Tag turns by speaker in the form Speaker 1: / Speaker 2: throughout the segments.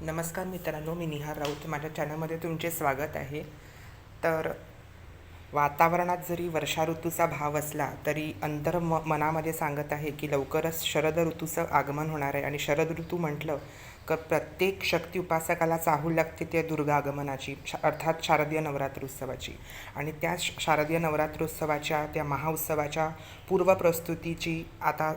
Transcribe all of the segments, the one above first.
Speaker 1: नमस्कार मित्रांनो, मी निहार राऊत. माझ्या चॅनलमध्ये तुमचे स्वागत आहे. तर वातावरणात जरी वर्षा ऋतूचा भाव असला तरी मनामध्ये सांगत आहे की लवकरच शरद ऋतूचं आगमन होणार आहे. आणि शरद ऋतू म्हटलं का प्रत्येक शक्ती उपासकाला चाहूल लागते त्या दुर्गा आगमनाची, अर्थात शारदीय नवरात्रोत्सवाची. आणि त्या शारदीय नवरात्रोत्सवाच्या त्या महाउत्सवाच्या पूर्वप्रस्तुतीची आता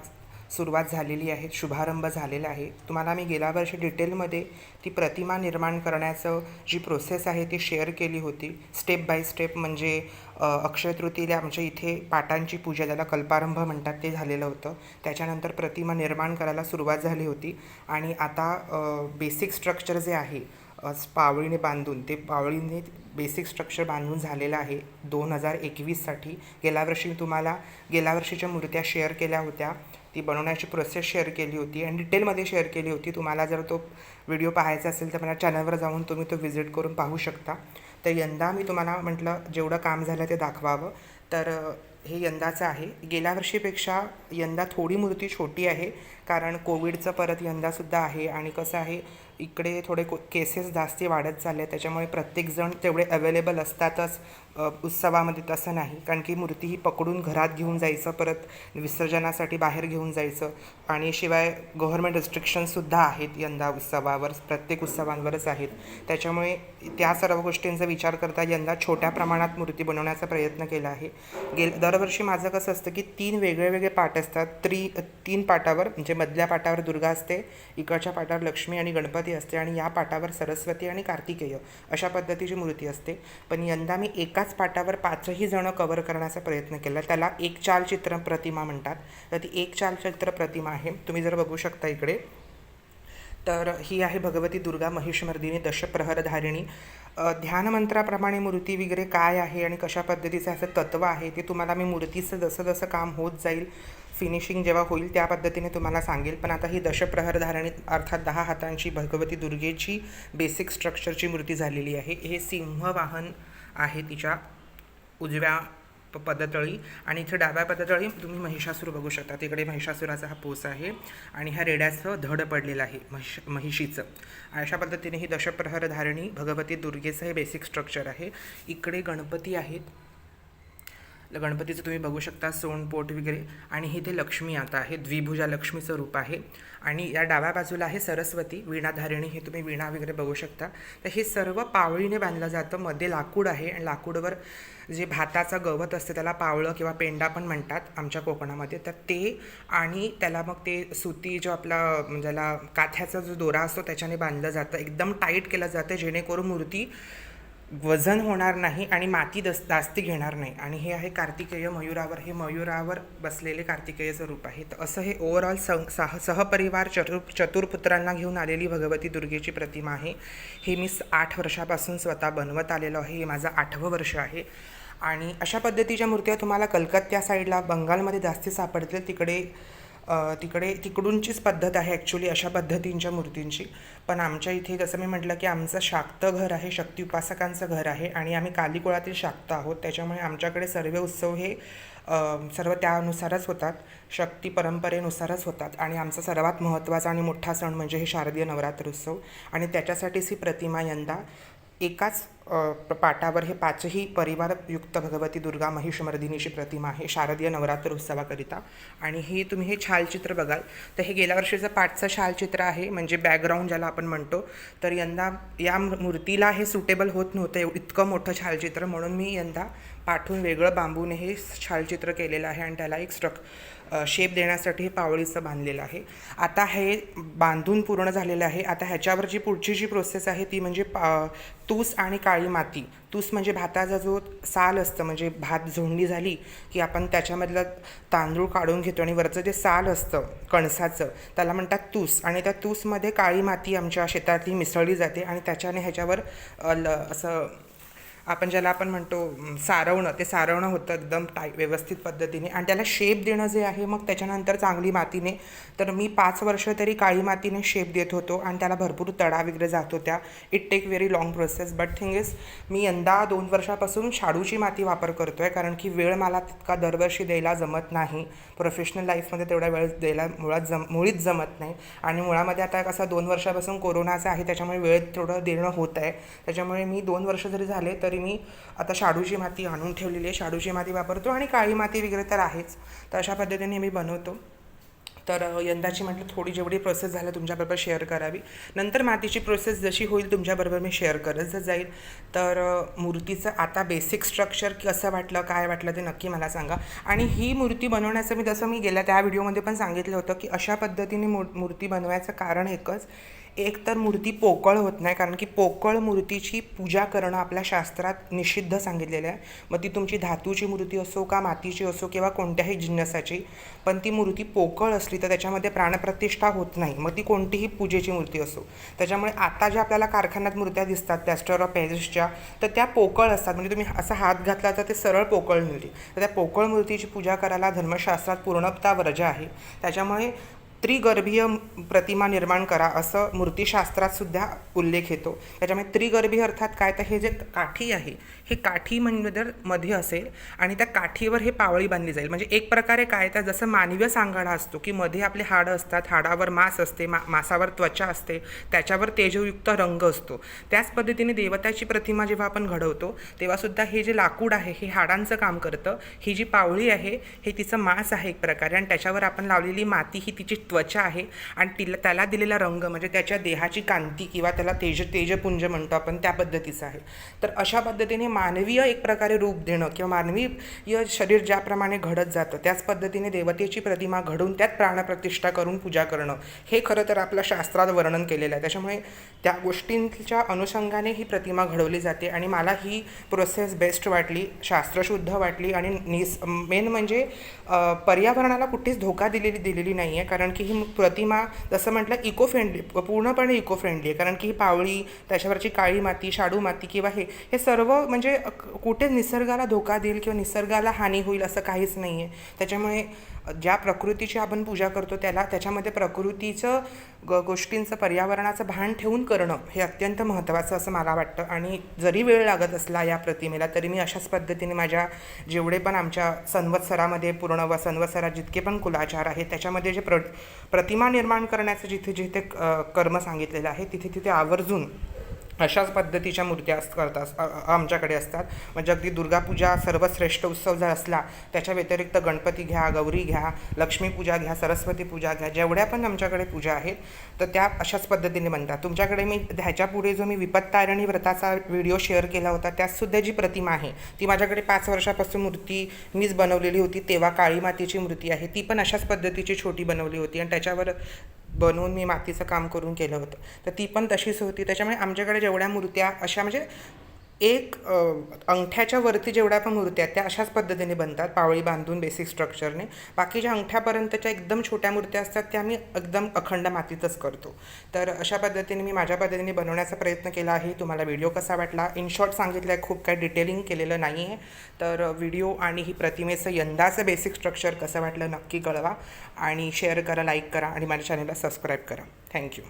Speaker 1: सुरुवात झालेली आहे, शुभारंभ झालेला आहे. तुम्हाला मी गेल्या वर्षी डिटेलमध्ये ती प्रतिमा निर्माण करण्याचं जी प्रोसेस आहे ती शेअर केली होती, स्टेप बाय स्टेप. म्हणजे अक्षय तृतीयेला आमच्या इथे पाटांची पूजा, ज्याला कल्पारंभ म्हणतात, ते झालेलं होतं. त्याच्यानंतर प्रतिमा निर्माण करायला सुरुवात झाली होती. आणि आता बेसिक स्ट्रक्चर जे आहे पावळीने बांधून, ते पावळीने बेसिक स्ट्रक्चर बांधून झालेलं आहे 2021साठी. गेल्या वर्षीच्या मूर्त्या शेअर केल्या होत्या, ती बनवण्याची प्रोसेस शेअर केली होती आणि डिटेलमध्ये शेअर केली होती. तुम्हाला जर तो व्हिडिओ पाहायचा असेल तर माझ्या चॅनलवर जाऊन तुम्ही तो व्हिजिट करून पाहू शकता. तर यंदा मी तुम्हाला म्हटलं जेवढं काम झालं ते दाखवावं. तर हे यंदाचं आहे. गेल्या वर्षीपेक्षा यंदा थोडी मूर्ती छोटी आहे, कारण कोविडचं परत यंदासुद्धा आहे. आणि कसं आहे, इकडे थोडे केसेस जास्ती वाढत चालले, त्याच्यामुळे प्रत्येकजण तेवढे अवेलेबल असतातच उत्सवामध्ये. तसं नाही, कारण की मूर्ती ही पकडून घरात घेऊन जायचं, परत विसर्जनासाठी बाहेर घेऊन जायचं. आणि शिवाय गव्हर्मेंट रिस्ट्रिक्शनसुद्धा आहेत यंदा उत्सवावर, प्रत्येक उत्सवांवरच आहेत. त्याच्यामुळे त्या सर्व गोष्टींचा विचार करता यंदा छोट्या प्रमाणात मूर्ती बनवण्याचा प्रयत्न केला आहे. दरवर्षी माझं कसं असतं की 3 वेगळे पाट असतात. 3 पाटावर, म्हणजे मधल्या पाटावर दुर्गा असते, इकडच्या पाटावर लक्ष्मी आणि गणपती असते, आणि या पाटावर सरस्वती आणि कार्तिकेय अशा पद्धतीची मूर्ती असते. पण यंदा मी एकाच पाटावर 5ही जणं कव्हर करण्याचा प्रयत्न केला. त्याला एक चालचित्र प्रतिमा म्हणतात. तर ती एक चालचित्र प्रतिमा आहे, तुम्ही जर बघू शकता इकडे. तर ही आहे भगवती दुर्गा महिषमर्दिनी दशप्रहरधारिणी. ध्यानमंत्राप्रमाणे मूर्ती वगैरे काय आहे आणि कशा पद्धतीचं असं तत्त्व आहे ते तुम्हाला मी मूर्तीचं जसं जसं काम होत जाईल, फिनिशिंग जेव्हा होईल त्या पद्धतीने तुम्हाला सांगेल. पण आता ही दशप्रहरधारिणी अर्थात 10 हातांची भगवती दुर्गेची बेसिक स्ट्रक्चरची मूर्ती झालेली आहे. हे सिंहवाहन आहे तिच्या उजव्या पदतळी, आणि इथे डाव्या पदतळी तुम्ही महिषासूर बघू शकता. तिकडे महिषासुराचा हा पोस आहे आणि ह्या रेड्याचं धड पडलेलं आहे महिषीचं. अशा पद्धतीने ही दशप्रहरधारिणी भगवती दुर्गेचं हे बेसिक स्ट्रक्चर आहे. इकडे गणपती आहेत, गणपतीचं तुम्ही बघू शकता सोंडपोट वगैरे. आणि हे ते लक्ष्मी आता आहे, द्विभुजा लक्ष्मीचं रूप आहे. आणि या डाव्या बाजूला आहे सरस्वती वीणाधारिणी, हे तुम्ही वीणा वगैरे बघू शकता. तर हे सर्व पावळीने बांधलं जातं. मध्ये लाकूड आहे, आणि लाकूडवर जे भाताचं गवत असतं त्याला पावळं किंवा पेंडा पण म्हणतात आमच्या कोकणामध्ये. तर ते, आणि त्याला मग ते सुती जो आपला ज्याला काथ्याचा जो दोरा असतो त्याच्याने बांधलं जातं. एकदम टाईट केलं जातं, जेणेकरून मूर्ती वजन होणार नाही आणि माती जास्ती घेणार नाही. आणि हे आहे कार्तिकेय मयुरावर, हे मयुरावर बसलेले कार्तिकेयचं रूप आहे. तर असं हे ओव्हरऑल सहपरिवार चतुर्पुत्रांना घेऊन आलेली भगवती दुर्गेची प्रतिमा आहे. हे मी 8 वर्षापासून स्वतः बनवत आलेलो आहे. हे माझं 8वं वर्ष आहे. आणि अशा पद्धतीच्या मूर्त्या तुम्हाला कलकत्त्या साईडला, बंगालमध्ये जास्ती सापडतील. तिकडूनचीच पद्धत आहे ॲक्च्युली अशा पद्धतींच्या मूर्तींची. पण आमच्या इथे जसं मी म्हटलं की आमचं शाक्त घर आहे, शक्ती उपासकांचं घर आहे, आणि आम्ही कालीकुळातील शाक्त आहोत. त्याच्यामुळे आमच्याकडे सर्व उत्सव हे सर्व त्यानुसारच होतात, शक्ती परंपरेनुसारच होतात. आणि आमचा सर्वात महत्त्वाचा आणि मोठा सण म्हणजे हे शारदीय नवरात्रोत्सव. आणि त्याच्यासाठीच ही प्रतिमा यंदा एकाच पाटावर हे 5ही परिवारयुक्त भगवती दुर्गा महिषमर्दिनीची प्रतिमा आहे शारदीय नवरात्रोत्सवाकरिता. आणि हे तुम्ही हे छालचित्र बघाल तर हे गेल्या वर्षीचं पाठचं छालचित्र आहे, म्हणजे बॅकग्राऊंड ज्याला आपण म्हणतो. तर यंदा या मूर्तीला हे सुटेबल होत नव्हतं इतकं मोठं छालचित्र, म्हणून मी यंदा पाठून वेगळं बांबूने हे छालचित्र केलेलं आहे. आणि त्याला एक शेप देण्यासाठी हे पावळीचं बांधलेलं आहे. आता हे बांधून पूर्ण झालेलं आहे. आता ह्याच्यावर पुढची जी प्रोसेस आहे ती म्हणजे तूस आणि काळी माती. तूस म्हणजे भाताचा जो साल असतं, म्हणजे भात झोडणी झाली की आपण त्याच्यामधलं तांदूळ काढून घेतो, आणि वरचं जे साल असतं कणसाचं त्याला म्हणतात तूस. आणि त्या तूसमध्ये काळी माती आमच्या शेतातली मिसळली जाते, आणि त्याच्याने ह्याच्यावर असं आपण ज्याला आपण म्हणतो सारवणं, ते सारवणं होतं एकदम व्यवस्थित पद्धतीने आणि त्याला शेप देणं जे आहे मग त्याच्यानंतर चांगली मातीने. तर मी 5 वर्ष तरी काळी मातीने शेप देत होतो आणि त्याला भरपूर तडा वगैरे जात होत्या. It take very long process. But thing is मी यंदा 2 वर्षापासून शाडूची माती वापर करतो आहे, कारण की वेळ मला तितका दरवर्षी द्यायला जमत नाही. प्रोफेशनल लाईफमध्ये तेवढा वेळ द्यायला मुळीच जमत नाही. आणि मुळामध्ये आता कसं 2 वर्षापासून कोरोनाचं आहे, त्याच्यामुळे वेळ थोडं देणं होत आहे. त्याच्यामुळे मी 2 वर्ष जरी झाले तरी मी आता शाडूची माती आणून ठेवलेली आहे. शाडूची माती वापरतो आणि काळी माती वगैरे तर आहेच. तर अशा पद्धतीने मी बनवतो. तर यंदाची म्हटलं थोडी जेवढी प्रोसेस झालं तुमच्याबरोबर शेअर करावी. नंतर मातीची प्रोसेस जशी होईल तुमच्याबरोबर मी शेअर करत जाईल. तर मूर्तीचं आता बेसिक स्ट्रक्चर कसं वाटलं, काय वाटलं ते नक्की मला सांगा. आणि ही मूर्ती बनवण्याचं मी गेल्या त्या व्हिडिओमध्ये पण सांगितलं होतं की अशा पद्धतीने मूर्ती बनवायचं कारण एकच, एक तर मूर्ती पोकळ होत नाही, कारण की पोकळ मूर्तीची पूजा करणं आपल्या शास्त्रात निषिद्ध सांगितलेलं आहे. मग ती तुमची धातूची मूर्ती असो का मातीची असो किंवा कोणत्याही जिन्नसाची, पण ती मूर्ती पोकळ असली तर त्याच्यामध्ये प्राणप्रतिष्ठा होत नाही, मग ती कोणतीही पूजेची मूर्ती असो. त्याच्यामुळे आता ज्या आपल्याला कारखान्यात मूर्त्या दिसतात प्लॅस्टर ऑफ पॅरिसच्या, तर त्या पोकळ असतात. म्हणजे तुम्ही असा हात घातला तर ते सरळ पोकळ मिळते. तर त्या पोकळ मूर्तीची पूजा करायला धर्मशास्त्रात पूर्णतः वर्ज्य आहे. त्याच्यामुळे त्रिगर्भीय प्रतिमा निर्माण करा असं मूर्तिशास्त्रात उल्लेख येतो. त्याच्यामुळे त्रिगर्भीय अर्थात काय, तर हे जे काठी आहे हे काठी म्हणजे मध्ये असेल आणि त्या काठीवर हे पावळी बांधली जाईल. म्हणजे एक प्रकारे काय, तर जसं मानवीय सांगाडा असतो की मध्ये आपले हाडं असतात, हाडावर मांस असते, मांसावर त्वचा असते, त्याच्यावर तेजयुक्त रंग असतो. त्याच पद्धतीने देवताची प्रतिमा जेव्हा आपण घडवतो तेव्हासुद्धा हे जे लाकूड आहे हे हाडांचं काम करतं. ही जी पावळी आहे हे तिचं मांस आहे एक प्रकारे, आणि त्याच्यावर आपण लावलेली माती ही तिची त्वचा आहे आणि त्याला दिलेला रंग म्हणजे त्याच्या देहाची कांती किंवा त्याला तेजपुंज म्हणतो आपण, त्या पद्धतीचं आहे. तर अशा पद्धतीने मानवीय एक प्रकारे रूप देणं किंवा मानवीय शरीर ज्याप्रमाणे घडत जातं त्याच पद्धतीने देवतेची प्रतिमा घडवून त्यात प्राणप्रतिष्ठा करून पूजा करणं हे खरं तर आपल्या शास्त्रात वर्णन केलेलं आहे. त्याच्यामुळे त्या गोष्टींच्या अनुषंगाने ही प्रतिमा घडवली जाते आणि मला ही प्रोसेस बेस्ट वाटली, शास्त्रशुद्ध वाटली. आणि मेन म्हणजे पर्यावरणाला कुठेच धोका दिलेली नाही आहे, कारण की ही प्रतिमा जसं म्हटलं इको फ्रेंडली, पूर्णपणे इको फ्रेंडली आहे. कारण की ही पावळी, त्याच्यावरची काळी माती, शाडू माती किंवा हे सर्व म्हणजे कुठे निसर्गाला धोका देईल किंवा निसर्गाला हानी होईल असं काहीच नाही आहे. त्याच्यामुळे ज्या प्रकृतीची आपण पूजा करतो त्याच्यामध्ये प्रकृतीचं गोष्टींचं, पर्यावरणाचं भान ठेवून करणं हे अत्यंत महत्त्वाचं असं मला वाटतं. आणि जरी वेळ लागत असला या प्रतिमेला तरी मी अशाच पद्धतीने माझ्या जेवढे पण आमच्या संवत्सरामध्ये पूर्ण संवत्सरात जितके पण कुलाचार आहेत त्याच्यामध्ये जे प्रतिमा निर्माण करण्याचं जिथे कर्म सांगितलेलं आहे तिथे आवर्जून अशाच पद्धतीच्या मूर्त्या करतात आमच्याकडे असतात. म्हणजे अगदी दुर्गापूजा सर्वश्रेष्ठ उत्सव जर असला त्याच्या व्यतिरिक्त गणपती घ्या, गौरी घ्या, लक्ष्मीपूजा घ्या, सरस्वती पूजा घ्या, जेवढ्या पण आमच्याकडे पूजा आहेत तर त्या अशाच पद्धतीने बनतात. तुमच्याकडे मी ह्याच्यापुढे जो मी विपत्तारिणी व्रताचा व्हिडिओ शेअर केला होता त्यातसुद्धा जी प्रतिमा आहे ती माझ्याकडे 5 वर्षापासून मूर्ती मीच बनवलेली होती. तेव्हा काळी मातीची मूर्ती आहे, ती पण अशाच पद्धतीची छोटी बनवली होती आणि त्याच्यावर बनवून मी मातीचं काम करून केलं होतं. तर ती पण तशीच होती. त्याच्यामुळे आमच्याकडे जेवढ्या मूर्त्या अशा म्हणजे एक अंगठ्याच्या वरती जेवढ्या पण मूर्त्या आहेत त्या अशाच पद्धतीने बनतात, पावळी बांधून बेसिक स्ट्रक्चरने. बाकी ज्या अंगठ्यापर्यंतच्या एकदम छोट्या मूर्त्या असतात त्या मी एकदम अखंड मातीतच करतो. तर अशा पद्धतीने मी माझ्या पद्धतीने बनवण्याचा प्रयत्न केला आहे. तुम्हाला व्हिडिओ कसा वाटला, इन शॉर्ट सांगितलं आहे, खूप काही डिटेलिंग केलेलं नाही आहे. तर व्हिडिओ आणि ही प्रतिमेचं यंदाचं बेसिक स्ट्रक्चर कसं वाटलं नक्की कळवा आणि शेअर करा, लाईक करा आणि माझ्या चॅनलला सबस्क्राईब करा. थँक्यू.